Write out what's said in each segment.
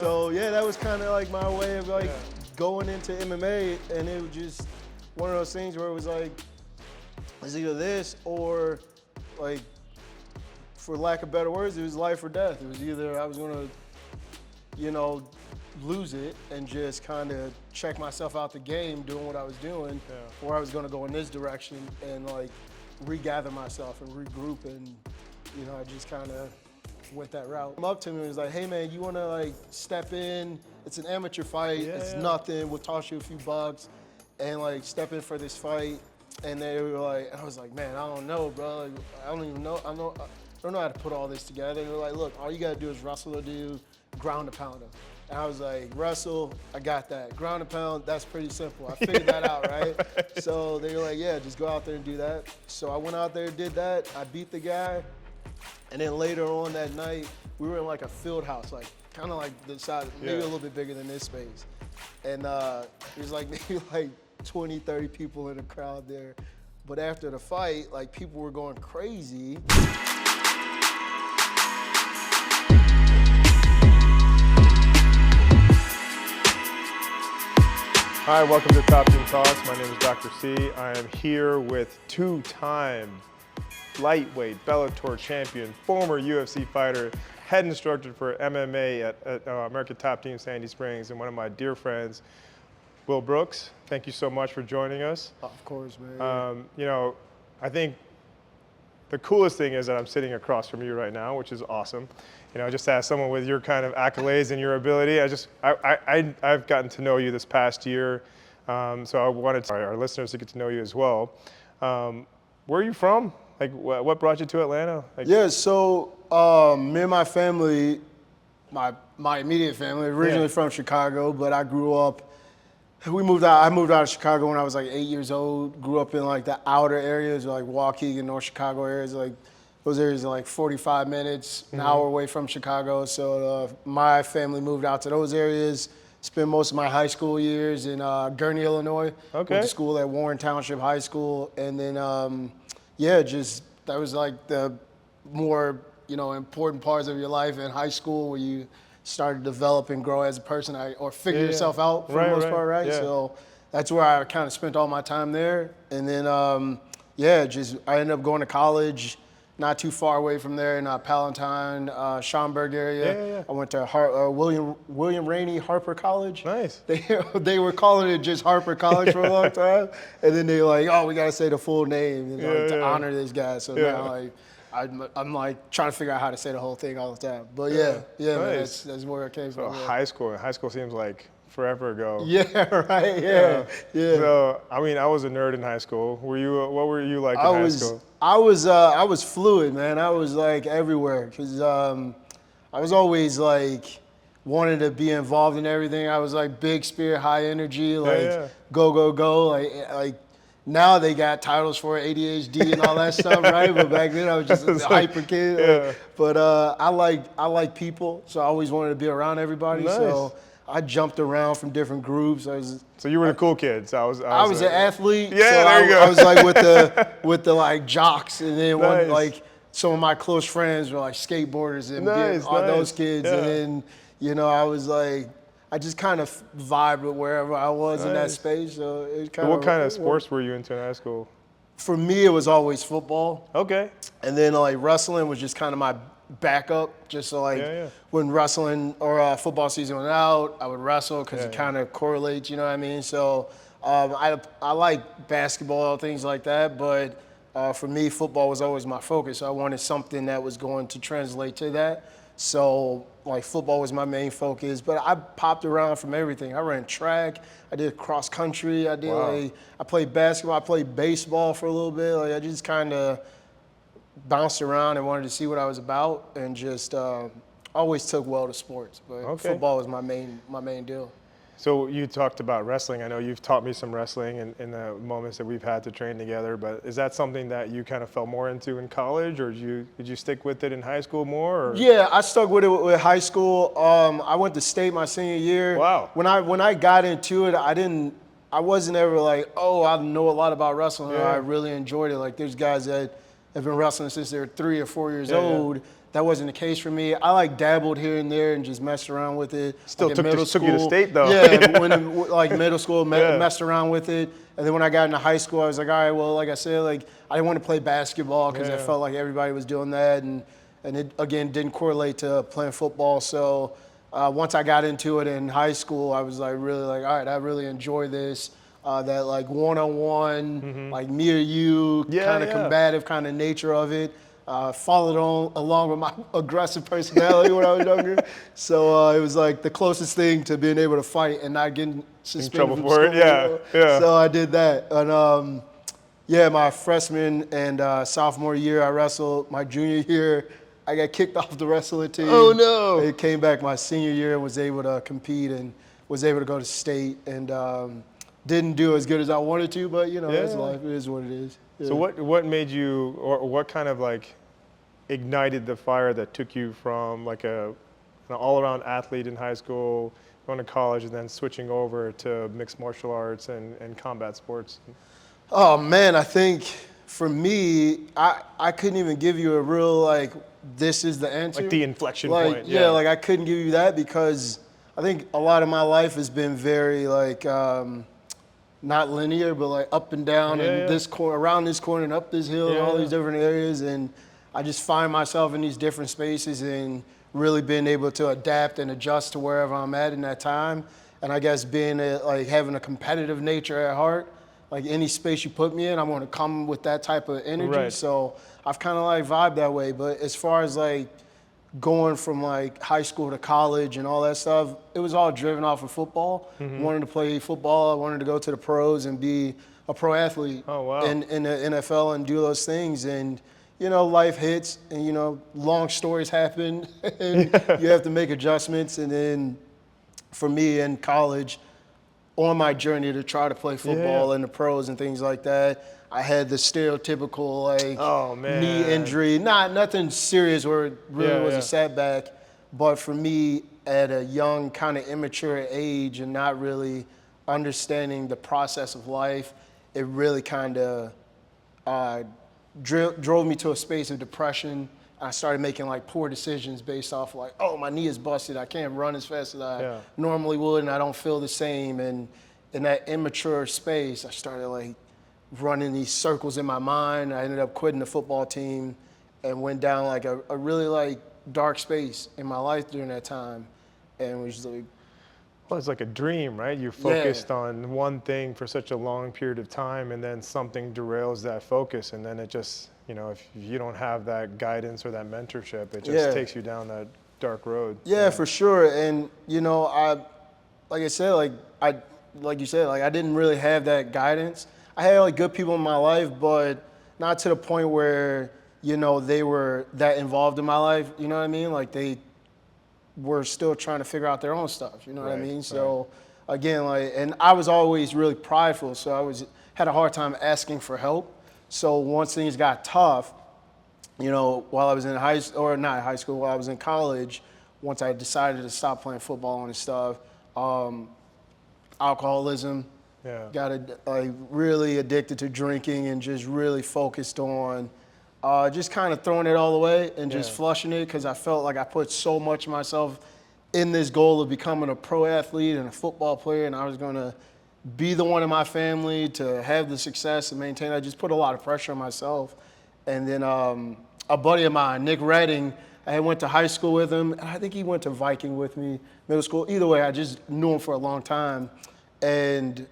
So yeah, that was kind of like my way of like going into MMA, and it was just one of those things where it was like, it's either this or like, for lack of better words, it was life or death. It was either I was gonna, lose it and just kind of check myself out the game doing what I was doing, or I was gonna go in this direction and like regather myself and regroup, and I just kind of went that route. Come up to me and was like, hey man, you wanna like step in? It's an amateur fight, it's nothing, we'll toss you a few bucks and like step in for this fight. And they were like, I was like, man, I don't know, bro. Like, I don't even know, I don't know how to put all this together. They were like, look, all you gotta do is wrestle a dude, ground and pound him. And I was like, wrestle, I got that. Ground and pound, that's pretty simple. I figured that out, right? So they were like, yeah, just go out there and do that. So I went out there and did that. I beat the guy. And then later on that night, we were in like a field house, like kind of like the size, maybe a little bit bigger than this space. And there's like maybe like 20, 30 people in the crowd there. But after the fight, like people were going crazy. Hi, welcome to Top Team Talks. My name is Dr. C. I am here with two-time lightweight Bellator champion, former UFC fighter, head instructor for MMA at American Top Team Sandy Springs, and one of my dear friends, Will Brooks. Thank you so much for joining us. Of course, man. I think the coolest thing is that I'm sitting across from you right now, which is awesome. Just as someone with your kind of accolades and your ability, I've gotten to know you this past year, so I wanted our listeners to get to know you as well. Where are you from? Like, what brought you to Atlanta? So me and my family, my immediate family, originally from Chicago, but I grew up. I moved out of Chicago when I was like 8 years old. Grew up in like the outer areas, like Waukegan, North Chicago areas. Like those areas are like 45 minutes, an hour away from Chicago. So my family moved out to those areas. Spent most of my high school years in Gurnee, Illinois. Went to school at Warren Township High School, and then that was like the more important parts of your life in high school, where you started to develop and grow as a person, or figure yourself out for the most part, right? Yeah. So that's where I kind of spent all my time there. And then, I ended up going to college not too far away from there in Palatine, Schaumburg area. I went to William Rainey Harper College. Nice. They were calling it just Harper College for a long time. And then they were like, oh, we got to say the full name to honor this guy. So now, like, I'm like trying to figure out how to say the whole thing all the time. But nice. Man, that's where it came from. High school seems like forever ago. Yeah, right. Yeah. So I was a nerd in high school. What were you like in high school? I was fluid, man. I was like everywhere, because I was always like wanted to be involved in everything. I was like big spirit, high energy, like go, like. Now they got titles for ADHD and all that stuff, right? But back then I was just a hyper kid. But I like people, so I always wanted to be around everybody. Nice. So I jumped around from different groups. So you were the cool kid. So I was an athlete. Yeah, so there you go. I was like with the like jocks, and then like some of my close friends were like skateboarders and all those kids, and then I was like. I just kind of vibed with wherever I was in that space. So it kind of. What kind of sports were you into in high school? For me, it was always football. Okay. And then like wrestling was just kind of my backup. Just so like when wrestling or football season went out, I would wrestle because it kind of correlates. You know what I mean? So I like basketball, things like that. But for me, football was always my focus. So I wanted something that was going to translate to that. So like football was my main focus, but I popped around from everything. I ran track, I did cross country, I played basketball, I played baseball for a little bit. Like I just kind of bounced around and wanted to see what I was about, and just always took well to sports. But football was my main deal. So you talked about wrestling. I know you've taught me some wrestling in the moments that we've had to train together, but is that something that you kind of fell more into in college, or did you stick with it in high school more? Or? Yeah, I stuck with it with high school. I went to state my senior year. Wow. When I got into it, I wasn't ever like, oh, I know a lot about wrestling. I really enjoyed it. Like there's guys that have been wrestling since they're 3 or 4 years old that wasn't the case for me. I like dabbled here and there and just messed around with it. Still like took you to state though. Yeah, like middle school, messed around with it. And then when I got into high school, I was like, all right, well, like I said, like I didn't want to play basketball because I felt like everybody was doing that, and it again didn't correlate to playing football. So once I got into it in high school, I was like really like, all right, I really enjoy this. That like one-on-one, like me or you, kind of combative kind of nature of it. Followed on along with my aggressive personality when I was younger. So it was like the closest thing to being able to fight and not getting suspended from school. Yeah. So I did that. And my freshman and sophomore year, I wrestled. My junior year, I got kicked off the wrestling team. Oh, no. It came back my senior year and was able to compete and was able to go to state. And didn't do as good as I wanted to, but, it's life. It is what it is. Yeah. So what made you, or what kind of like ignited the fire that took you from like an all-around athlete in high school, going to college, and then switching over to mixed martial arts and combat sports? Oh man, I think for me, I couldn't even give you a real like, this is the answer. Like the inflection like, point. Yeah, like I couldn't give you that because I think a lot of my life has been very like, not linear, but like up and down this corner, around this corner and up this hill and all these different areas. And I just find myself in these different spaces and really being able to adapt and adjust to wherever I'm at in that time. And I guess being like having a competitive nature at heart, like any space you put me in, I'm going to come with that type of energy. Right. So I've kind of like vibed that way. But as far as like going from like high school to college and all that stuff, it was all driven off of football. Wanted to play football. I wanted to go to the pros and be a pro athlete in the NFL and do those things. And, life hits and, long stories happen and you have to make adjustments. And then for me in college, on my journey to try to play football in the pros and things like that, I had the stereotypical like knee injury, nothing serious where it really was a setback, but for me at a young kind of immature age and not really understanding the process of life, it really kind of drove me to a space of depression. I started making like poor decisions based off like, oh, my knee is busted, I can't run as fast as I normally would, and I don't feel the same. And in that immature space, I started like running these circles in my mind. I ended up quitting the football team and went down like a really like dark space in my life during that time. And was like, well, it's like a dream, right? You're focused on one thing for such a long period of time, and then something derails that focus, and then it just, if you don't have that guidance or that mentorship, it just takes you down that dark road. Yeah, for sure. And like I said, like you said, like I didn't really have that guidance. I had like good people in my life, but not to the point where, they were that involved in my life. You know what I mean? Like they were still trying to figure out their own stuff. You know what I mean? So again, like, and I was always really prideful. So I had a hard time asking for help. So once things got tough, while I was in while I was in college, once I decided to stop playing football and stuff, alcoholism, got really addicted to drinking and just really focused on just kind of throwing it all away and just flushing it because I felt like I put so much of myself in this goal of becoming a pro athlete and a football player, and I was going to be the one in my family to have the success and maintain. I just put a lot of pressure on myself. And then a buddy of mine, Nick Redding, I went to high school with him, and I think he went to Viking with me, middle school. Either way, I just knew him for a long time. And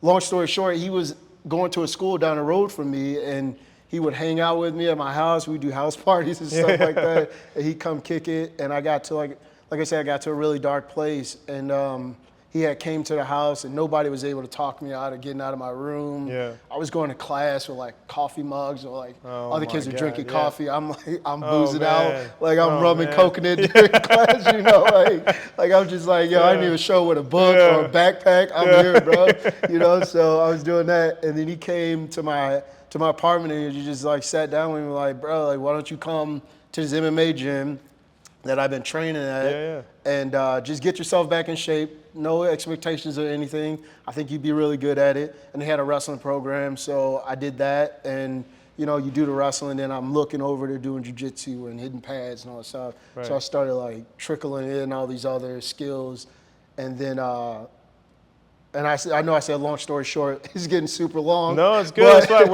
long story short, he was going to a school down the road from me, and he would hang out with me at my house. We'd do house parties and stuff like that, and he'd come kick it. And I got to, like I said, I got to a really dark place. And he had came to the house, and nobody was able to talk me out of getting out of my room. Yeah. I was going to class with like coffee mugs, or like other kids were drinking coffee. I'm like, I'm boozing out, like I'm rubbing coconut during class, like I'm just like, I didn't even show with a book or a backpack. I'm here, bro, So I was doing that, and then he came to my apartment, and he just like sat down with me, like, bro, like why don't you come to this MMA gym that I've been training at, and just get yourself back in shape. No expectations or anything. I think you'd be really good at it. And they had a wrestling program, so I did that. And you do the wrestling, then I'm looking over to doing jiu-jitsu and hitting pads and all that stuff. Right. So I started like trickling in all these other skills. And then, I know I said long story short, it's getting super long. No, it's good. That's why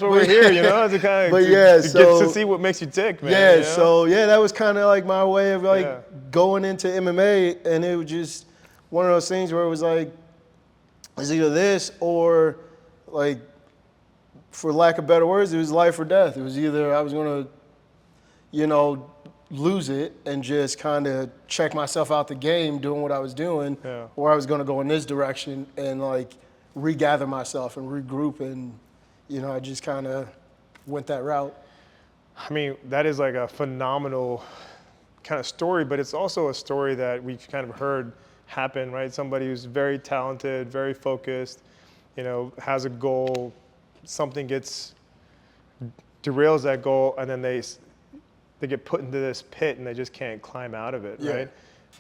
we're here, To kind of but yeah, get to see what makes you tick, man. Yeah, so that was kind of like my way of going into MMA, and it was just one of those things where it was like, it's either this or like, for lack of better words, it was life or death. It was either I was gonna, lose it and just kind of check myself out the game doing what I was doing, or I was gonna go in this direction and like regather myself and regroup, and I just kind of went that route. I mean, that is like a phenomenal kind of story, but it's also a story that we've kind of heard happen, right? Somebody who's very talented, very focused, has a goal, something derails that goal, and then they get put into this pit and they just can't climb out of it, right?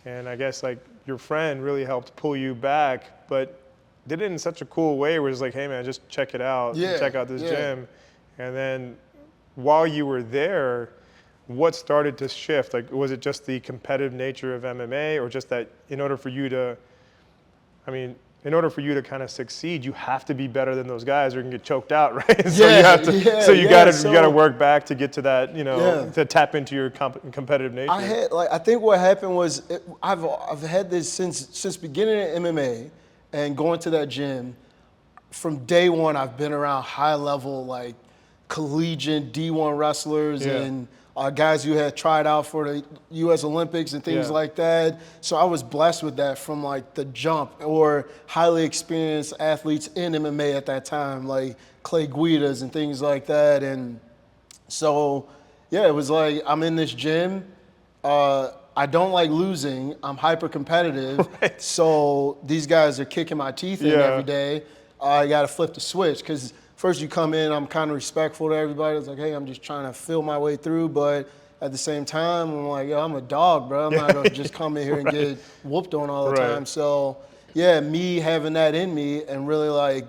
And I guess like your friend really helped pull you back, but did it in such a cool way where it's like, hey man, just check it out, check out this gym. And then while you were there, what started to shift? Like, was it just the competitive nature of MMA, or just that in order for you to kind of succeed, you have to be better than those guys or you can get choked out, right? So you gotta work back to get to that, to tap into your competitive nature. I think what happened was I've had this since beginning of MMA and going to that gym. From day one, I've been around high level, like collegiate D1 wrestlers and guys who had tried out for the U.S. Olympics and things like that. So I was blessed with that from like the jump, or highly experienced athletes in MMA at that time, like Clay Guidas and things like that. And so, it was like I'm in this gym. I don't like losing. I'm hyper competitive. Right. So these guys are kicking my teeth in every day. I got to flip the switch, because first you come in, I'm kind of respectful to everybody. It's like, hey, I'm just trying to feel my way through. But at the same time, I'm like, I'm a dog, bro. I'm not going to just come in here and get whooped on all the time. So, me having that in me and really like,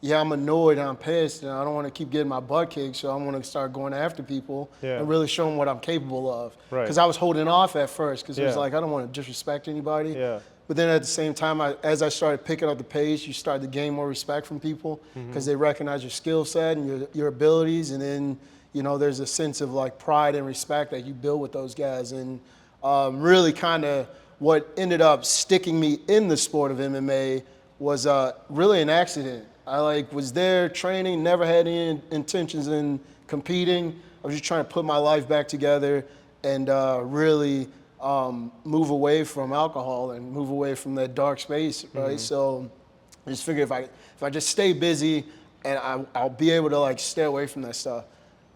I'm annoyed and I'm pissed and I don't want to keep getting my butt kicked. So I'm going to start going after people and really show them what I'm capable of. Because I was holding off at first, because it was like, I don't want to disrespect anybody. But then at the same time, as I started picking up the pace, you start to gain more respect from people, because they recognize your skill set and your abilities. And then, there's a sense of like pride and respect that you build with those guys. And really kind of what ended up sticking me in the sport of MMA was really an accident. I was there training, never had any intentions in competing. I was just trying to put my life back together and really move away from alcohol and move away from that dark space, right? So I just figured if I just stay busy, and I'll be able to like stay away from that stuff.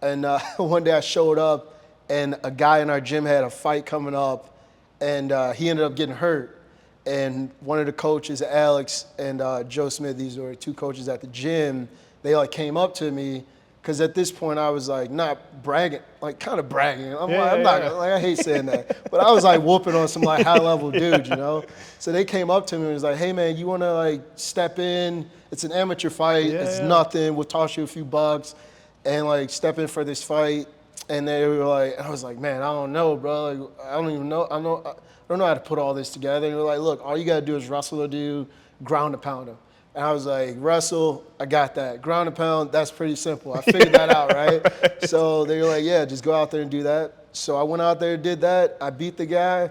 And one day I showed up, and a guy in our gym had a fight coming up, and he ended up getting hurt. And one of the coaches, Alex and Joe Smith, these were two coaches at the gym, they like came up to me, because at this point I was like not bragging, like kind of bragging. I'm not like, I hate saying that, but I was like whooping on some like high level dude, So they came up to me and was like, hey man, you want to like step in? It's an amateur fight. It's nothing. We'll toss you a few bucks and like step in for this fight. And they were like, I was like, man, I don't know, bro. Like, I don't even know. I don't know how to put all this together. And they were like, look, all you got to do is wrestle or do ground and pound him. And I was like, wrestle, I got that. Ground and pound, that's pretty simple. I figured that out, right? So they were like, just go out there and do that. So I went out there and did that. I beat the guy.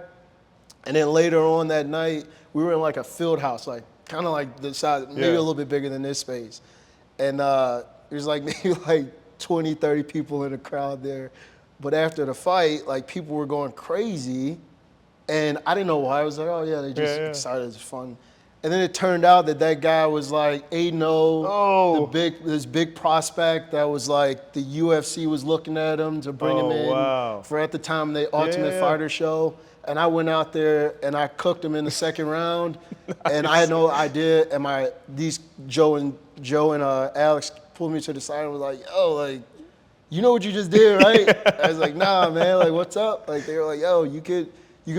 And then later on that night, we were in like a field house, like kind of like the size, maybe a little bit bigger than this space. And there's like maybe like 20, 30 people in the crowd there. But after the fight, like people were going crazy. And I didn't know why. I was like, oh yeah, they just excited, it's fun. And then it turned out that guy was like 8-0, this big prospect that was like the UFC was looking at him to bring him in for at the time the Ultimate Fighter show. And I went out there and I cooked him in the second round. And I had no idea. And Joe and Alex pulled me to the side and was like, yo, like, you know what you just did, right? I was like, nah, man, like, what's up? Like, they were like, yo, you could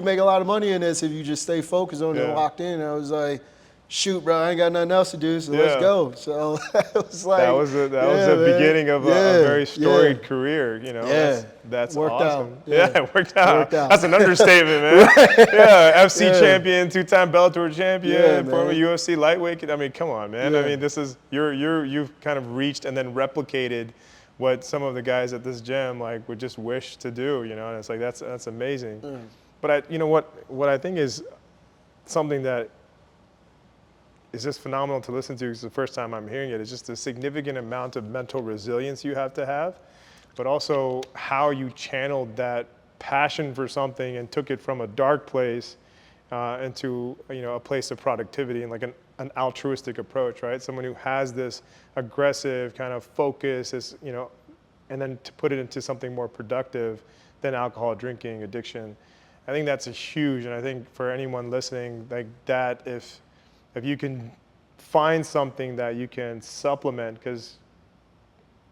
make a lot of money in this if you just stay focused on it and locked in. And I was like, shoot, bro, I ain't got nothing else to do, so let's Yeah. go. So it was like, That was the man. beginning of a very storied career, you know. Yeah. That's Worked awesome. out. Yeah, Yeah. it worked out. Worked out. That's an understatement, man. Yeah, FC Yeah. champion, 2-time Bellator Yeah, champion, former man. UFC lightweight. I mean, come on, man. I Yeah. mean, this is you've kind of reached and then replicated what some of the guys at this gym like would just wish to do, you know. And it's like that's amazing. But you know what I think is something that is just phenomenal to listen to, because the first time I'm hearing it, is just the significant amount of mental resilience you have to have, but also how you channeled that passion for something and took it from a dark place into a place of productivity and like an altruistic approach, right? Someone who has this aggressive kind of focus, and then to put it into something more productive than alcohol, drinking, addiction. I think that's a huge, and I think for anyone listening, like that, if you can find something that you can supplement, and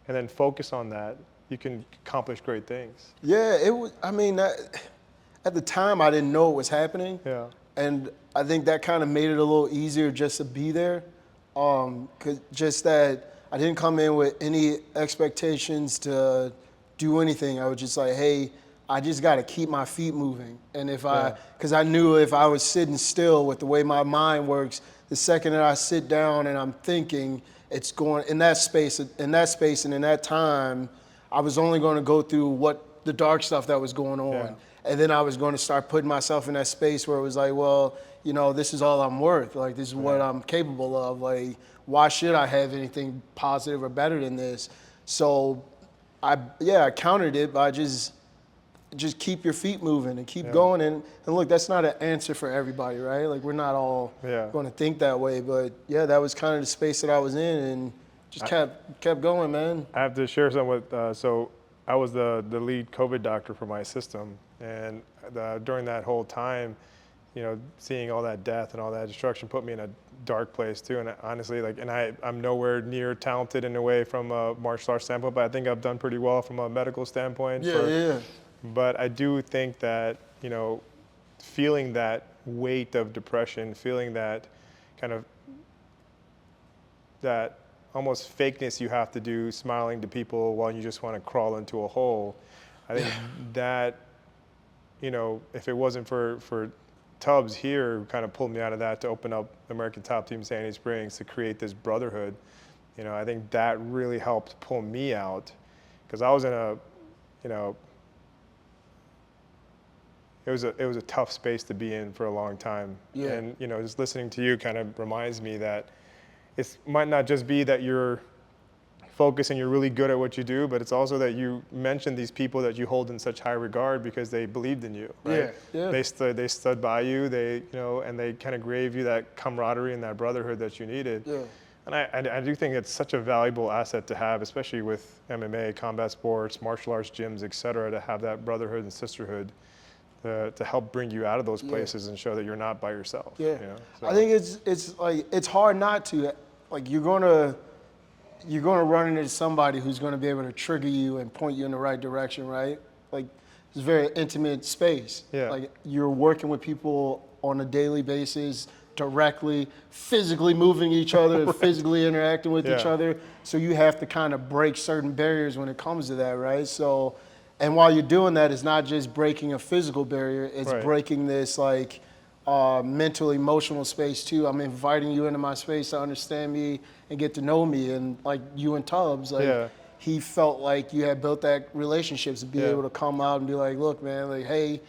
then focus on that, you can accomplish great things. Yeah, it was. I mean, at the time, I didn't know it was happening. Yeah. And I think that kind of made it a little easier just to be there. 'Cause just that I didn't come in with any expectations to do anything. I was just like, hey, I just got to keep my feet moving. And because I knew if I was sitting still with the way my mind works, the second that I sit down and I'm thinking, it's going in that space and in that time, I was only going to go through what the dark stuff that was going on. Yeah. And then I was going to start putting myself in that space where it was like, well, this is all I'm worth. Like, this is what I'm capable of. Like, why should I have anything positive or better than this? So I countered it by just keep your feet moving and keep going. And look, that's not an answer for everybody, right? Like, we're not all going to think that way. But yeah, that was kind of the space that I was in, and just kept going, man. I have to share something with, so I was the lead COVID doctor for my system. And during that whole time, seeing all that death and all that destruction put me in a dark place too. And honestly, I'm nowhere near talented in a way from a martial arts standpoint, but I think I've done pretty well from a medical standpoint. But I do think that, feeling that weight of depression, feeling that kind of, that almost fakeness you have to do, smiling to people while you just want to crawl into a hole. I think that, if it wasn't for Tubbs here, who kind of pulled me out of that to open up American Top Team Sandy Springs to create this brotherhood, I think that really helped pull me out, because I was in a, it was a tough space to be in for a long time. Yeah. And, just listening to you kind of reminds me that it might not just be that you're focused and you're really good at what you do, but it's also that you mentioned these people that you hold in such high regard because they believed in you, right? Yeah. They stood by you, and they kind of gave you that camaraderie and that brotherhood that you needed. Yeah. And I do think it's such a valuable asset to have, especially with MMA, combat sports, martial arts gyms, et cetera, to have that brotherhood and sisterhood to help bring you out of those places and show that you're not by yourself. Yeah. So. I think it's hard not to. Like, you're gonna run into somebody who's gonna be able to trigger you and point you in the right direction, right? Like, it's a very intimate space. Yeah. Like, you're working with people on a daily basis, directly, physically moving each other, and physically interacting with each other. So you have to kind of break certain barriers when it comes to that, right? So, and while you're doing that, it's not just breaking a physical barrier, it's breaking this like mental, emotional space too. I'm inviting you into my space to understand me and get to know me. And like you and Tubbs, like he felt like you had built that relationship to be able to come out and be like, look, man, like, hey,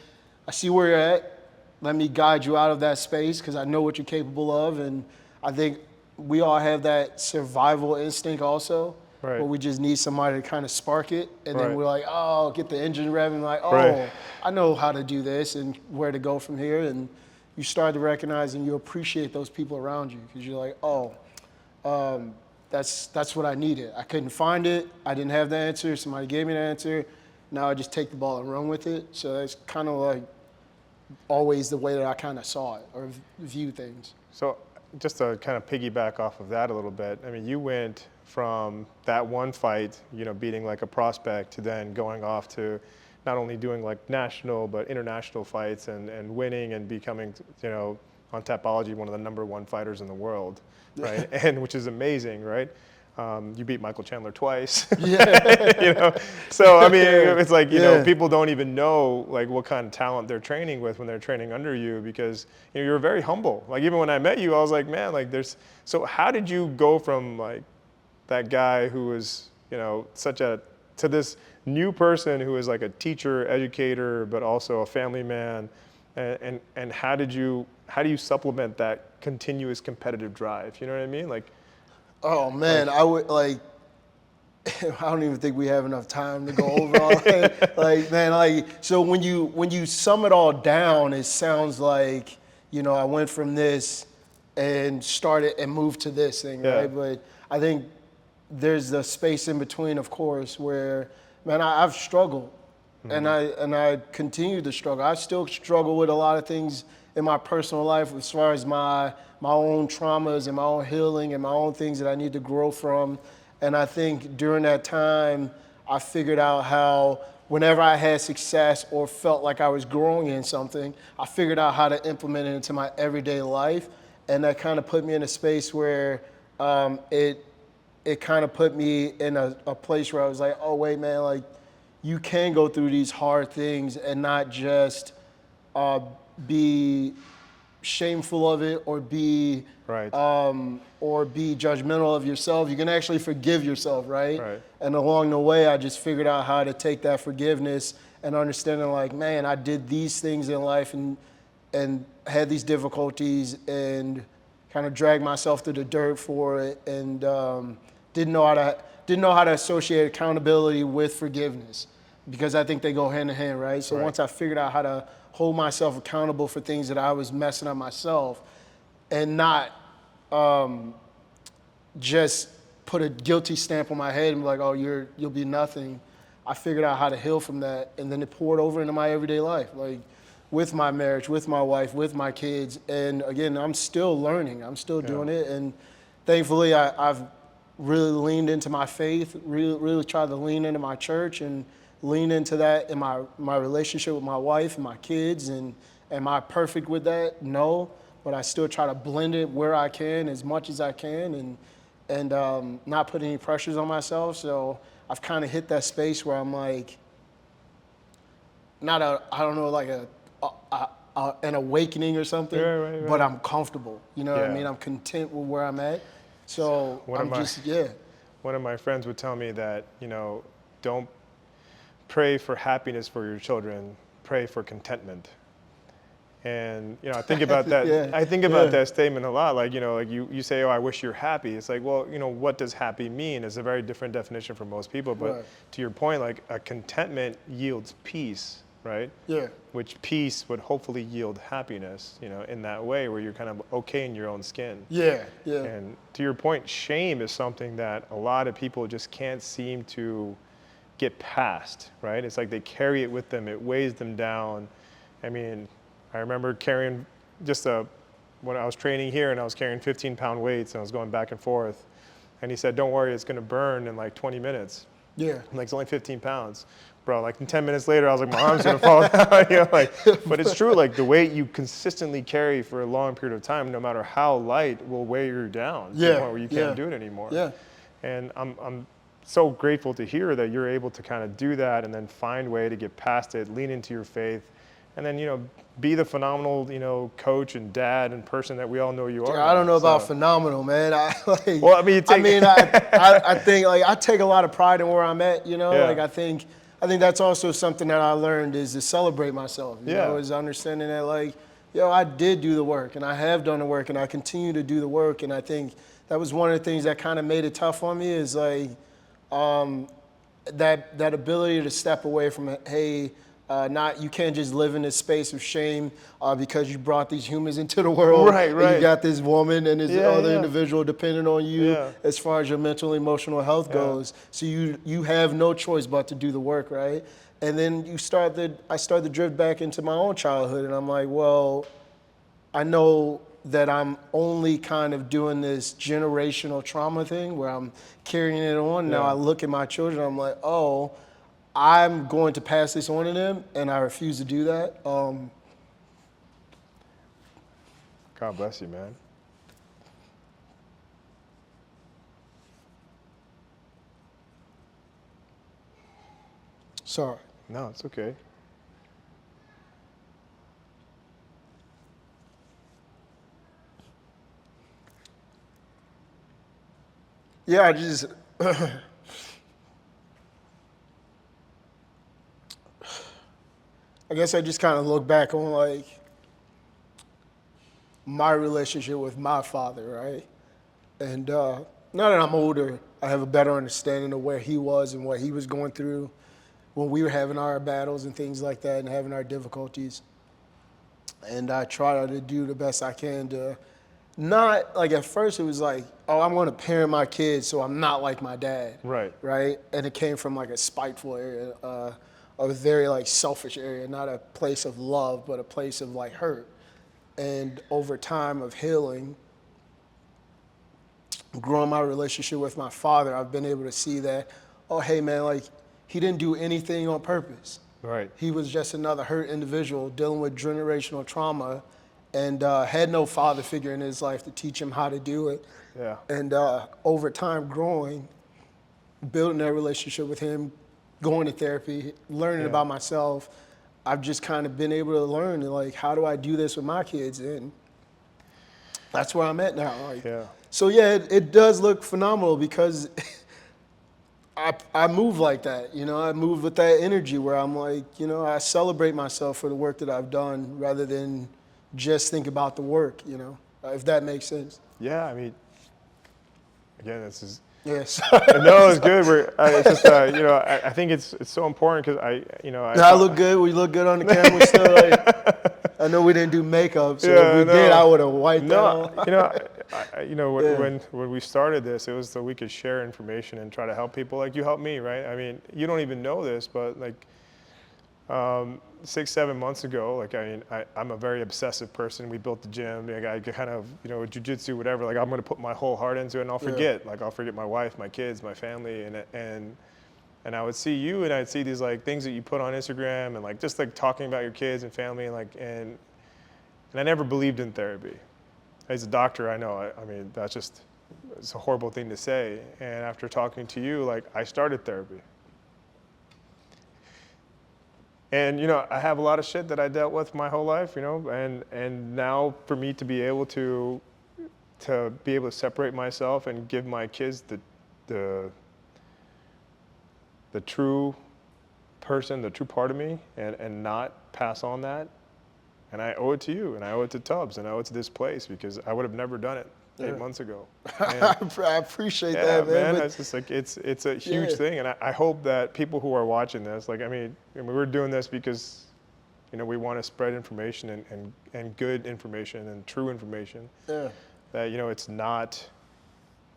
I see where you're at. Let me guide you out of that space because I know what you're capable of. And I think we all have that survival instinct also. Right. But we just need somebody to kind of spark it. And then we're like, oh, get the engine revving, like, oh, I know how to do this and where to go from here. And you start to recognize and you appreciate those people around you because you're like, oh, that's what I needed. I couldn't find it. I didn't have the answer. Somebody gave me the answer. Now I just take the ball and run with it. So that's kind of like always the way that I kind of saw it or view things. So just to kind of piggyback off of that a little bit, I mean, you went from that one fight, beating like a prospect, to then going off to not only doing like national but international fights and winning and becoming, on Tapology, one of the #1 fighters in the world, right? And which is amazing, right? You beat Michael Chandler twice. Yeah. You know, so I mean, it's like, you know, Yeah. people don't even know like what kind of talent they're training with when they're training under you, because you know, you're very humble. Like even when I met you, I was like, man, like there's. So how did you go from like that guy who was, you know, to this new person who is like a teacher, educator, but also a family man, and how do you supplement that continuous competitive drive? You know what I mean? Like, Oh man, I would like. I don't even think we have enough time to go over all that. Like man, like so when you sum it all down, it sounds like, you know, I went from this and started and moved to this thing, yeah, right? But I think there's the space in between, of course, where man, I've struggled, and I continue to struggle. I still struggle with a lot of things in my personal life as far as my own traumas and my own healing and my own things that I need to grow from. And I think during that time, I figured out how whenever I had success or felt like I was growing in something, I figured out how to implement it into my everyday life. And that kind of put me in a space where it kind of put me in a place where I was like, oh, wait, man, like you can go through these hard things and not just be shameful of it right, or be judgmental of yourself. You can actually forgive yourself, right? right, And along the way, I just figured out how to take that forgiveness and understanding like, man, I did these things in life and had these difficulties and kind of dragged myself through the dirt for it, and didn't know how to associate accountability with forgiveness, because I think they go hand in hand, right? So right. once I figured out how to hold myself accountable for things that I was messing up myself, and not just put a guilty stamp on my head and be like, oh, you'll be nothing. I figured out how to heal from that, and then it poured over into my everyday life, like with my marriage, with my wife, with my kids. And again, I'm still learning. I'm still doing it. And thankfully, I've really leaned into my faith, really tried to lean into my church and lean into that in my relationship with my wife and my kids. And am I perfect with that? No. But I still try to blend it where I can, as much as I can, and not put any pressures on myself. So I've kind of hit that space where I'm like, not I don't know, like an awakening or something, Right. but I'm comfortable. You know what I Yeah. mean? I'm content with where I'm at. So One of one of my friends would tell me that, you know, don't pray for happiness for your children, pray for contentment. And you know, I think about that. Yeah, I think about that statement a lot. Like, you know, like you say, "Oh, I wish you're happy." It's like, well, you know, what does happy mean? It's a very different definition for most people. But Right. to your point, like a contentment yields peace, right? Yeah. Which peace would hopefully yield happiness. You know, in that way where you're kind of okay in your own skin. Yeah. And to your point, shame is something that a lot of people just can't seem to get past, right? It's like they carry it with them. It weighs them down. I mean, I remember carrying when I was training here and I was carrying 15-pound weights and I was going back and forth. And he said, don't worry, it's gonna burn in like 20 minutes. Yeah. I'm like, it's only 15 pounds. Bro, like in 10 minutes later, I was like, my arm's gonna fall down. You know, like, but it's true, like the weight you consistently carry for a long period of time, no matter how light, will weigh you down to the point where you can't do it anymore. Yeah. And I'm so grateful to hear that you're able to kind of do that and then find a way to get past it, lean into your faith, and then, you know, be the phenomenal, you know, coach and dad and person that we all know you are. I don't know about phenomenal, man. Well, I mean, I think like I take a lot of pride in where I'm at. You know, Yeah. like I think that's also something that I learned is to celebrate myself. You know, is understanding that like, yo, I did do the work and I have done the work and I continue to do the work. And I think that was one of the things that kind of made it tough on me is like that ability to step away from it. Hey. You can't just live in this space of shame because you brought these humans into the world. Right. And you got this woman and this other individual depending on you as far as your mental and emotional health goes. So you have no choice but to do the work, right? And then I start to drift back into my own childhood, and I'm like, well, I know that I'm only kind of doing this generational trauma thing where I'm carrying it on. Now I look at my children, I'm like, oh, I'm going to pass this on to them, and I refuse to do that. God bless you, man. Sorry. No, it's okay. Yeah, I just, I guess I just kind of look back on like my relationship with my father, right? And now that I'm older, I have a better understanding of where he was and what he was going through when we were having our battles and things like that and having our difficulties. And I try to do the best I can to not, like at first it was like, oh, I'm going to parent my kids so I'm not like my dad. Right. Right? And it came from like a spiteful area, a very like selfish area, not a place of love, but a place of like hurt. And over time of healing, growing my relationship with my father, I've been able to see that, oh, hey man, like he didn't do anything on purpose. Right. He was just another hurt individual dealing with generational trauma and had no father figure in his life to teach him how to do it. Yeah. And over time growing, building that relationship with him, going to therapy, learning about myself, I've just kind of been able to learn, like, how do I do this with my kids? And that's where I'm at now. Like, so yeah, it does look phenomenal because I move like that, you know, I move with that energy where I'm like, you know, I celebrate myself for the work that I've done rather than just think about the work, you know, if that makes sense. Yeah, I mean, again, this is. Yes. No, it's good. It's just, you know, I think it's so important because I look good. We look good on the camera still. Like, I know we didn't do makeup, so if we did, I would have wiped that on. You know, when we started this, it was so we could share information and try to help people. Like you helped me, right? I mean, you don't even know this, but like 6-7 months ago, like I'm a very obsessive person. We built the gym. Like I kind of, you know, jujitsu, whatever. Like I'm going to put my whole heart into it, and I'll forget. Like I'll forget my wife, my kids, my family, and I would see you, and I'd see these like things that you put on Instagram, and like just like talking about your kids and family, and I never believed in therapy. As a doctor, I know. I mean, it's a horrible thing to say. And after talking to you, like I started therapy. And, you know, I have a lot of shit that I dealt with my whole life, you know, and now for me to be able to separate myself and give my kids the true person, the true part of me, and not pass on that. And I owe it to you, and I owe it to Tubbs, and I owe it to this place because I would have never done it 8 months ago. I appreciate that, man. It's just like it's a huge thing, and I hope that people who are watching this, like I mean, we're doing this because, you know, we want to spread information and good information and true information. Yeah. That, you know, it's not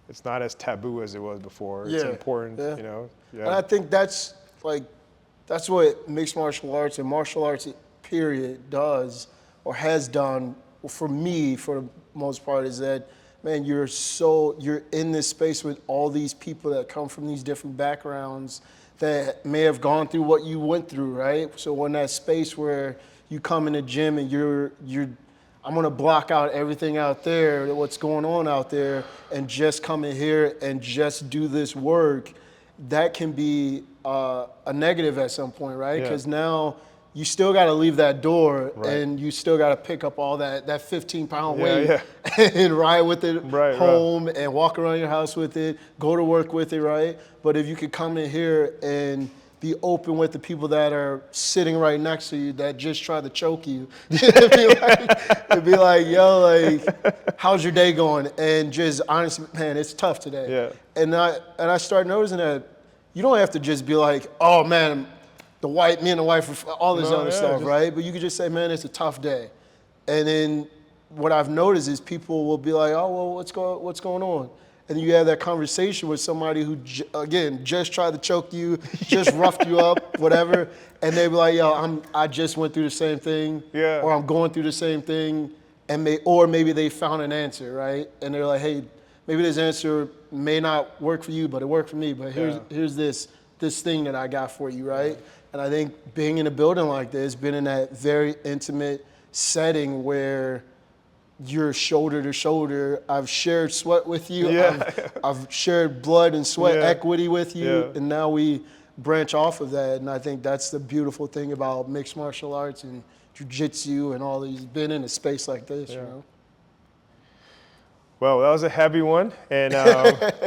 as taboo as it was before. It's important, you know. Yeah. And I think that's what mixed martial arts and martial arts period does or has done for me for the most part is that, man, you're in this space with all these people that come from these different backgrounds that may have gone through what you went through, right? So when that space where you come in the gym and I'm gonna block out everything out there, what's going on out there, and just come in here and just do this work, that can be a negative at some point, right? Because now you still got to leave that door, and you still got to pick up all that 15-pound weight and ride with it home and walk around your house with it, go to work with it, right? But if you could come in here and be open with the people that are sitting right next to you that just try to choke you, it'd be like, yo, like, how's your day going? And just honestly, man, it's tough today. Yeah. And I started noticing that you don't have to just be like, oh man, me and the wife, all this other stuff, right? But you could just say, man, it's a tough day. And then what I've noticed is people will be like, oh, well, what's going on? And you have that conversation with somebody who, again, just tried to choke you, just roughed you up, whatever. And they be like, yo, I just went through the same thing, or I'm going through the same thing. Or maybe they found an answer, right? And they're like, hey, maybe this answer may not work for you, but it worked for me. But here's this thing that I got for you, right? And I think being in a building like this, being in that very intimate setting where you're shoulder to shoulder. I've shared sweat with you. Yeah. I've shared blood and sweat Yeah. equity with you. Yeah. And now we branch off of that. And I think that's the beautiful thing about mixed martial arts and jiu-jitsu and all these, been in a space like this, you know? Well, that was a heavy one, and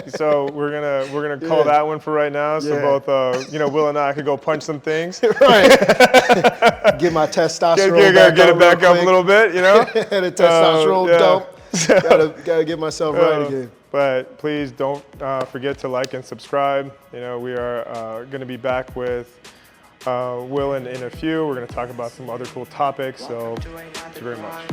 so we're gonna call that one for right now. So both Will and I could go punch some things. Right. Get my testosterone get it back up a little bit, you know. Had a testosterone dump. Gotta get myself right again. But please don't forget to like and subscribe. You know, we are going to be back with Will in a few. We're going to talk about some other cool topics. So thank you very much.